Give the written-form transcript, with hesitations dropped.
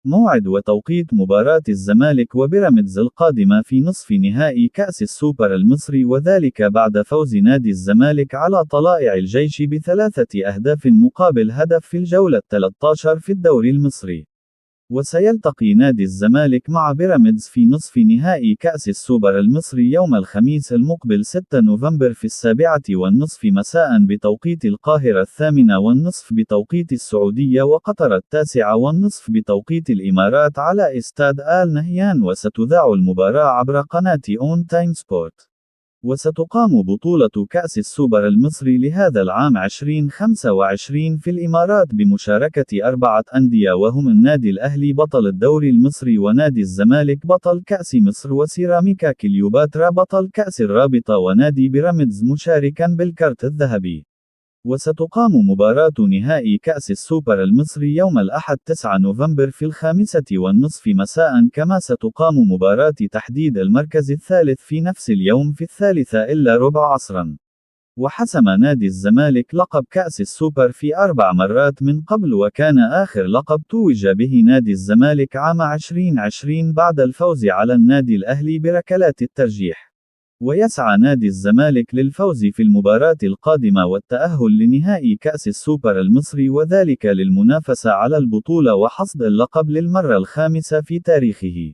موعد وتوقيت مباراة الزمالك وبيراميدز القادمة في نصف نهائي كأس السوبر المصري، وذلك بعد فوز نادي الزمالك على طلائع الجيش ب3 أهداف مقابل هدف في الجولة 13 في الدوري المصري. وسيلتقي نادي الزمالك مع بيراميدز في نصف نهائي كأس السوبر المصري يوم الخميس المقبل 6 نوفمبر في 7:30 مساء بتوقيت القاهرة، 8:30 بتوقيت السعودية، وقطر 9:30 بتوقيت الإمارات، على استاد آل نهيان. وستذاع المباراة عبر قناة أون تايم سبورت. وستقام بطولة كأس السوبر المصري لهذا العام 2025 في الإمارات بمشاركة 4 أندية، وهم النادي الأهلي بطل الدوري المصري، ونادي الزمالك بطل كأس مصر، وسيراميكا كليوباترا بطل كأس الرابطة، ونادي بيراميدز مشاركا بالكرت الذهبي. وستقام مباراة نهائي كأس السوبر المصري يوم الأحد 9 نوفمبر في 5:30 مساء، كما ستقام مباراة تحديد المركز الثالث في نفس اليوم في 3:45 عصرا. وحسم نادي الزمالك لقب كأس السوبر في 4 مرات من قبل، وكان آخر لقب توج به نادي الزمالك عام 2020 بعد الفوز على النادي الأهلي بركلات الترجيح. ويسعى نادي الزمالك للفوز في المباراة القادمة والتأهل لنهائي كأس السوبر المصري، وذلك للمنافسة على البطولة وحصد اللقب للمرة الخامسة في تاريخه.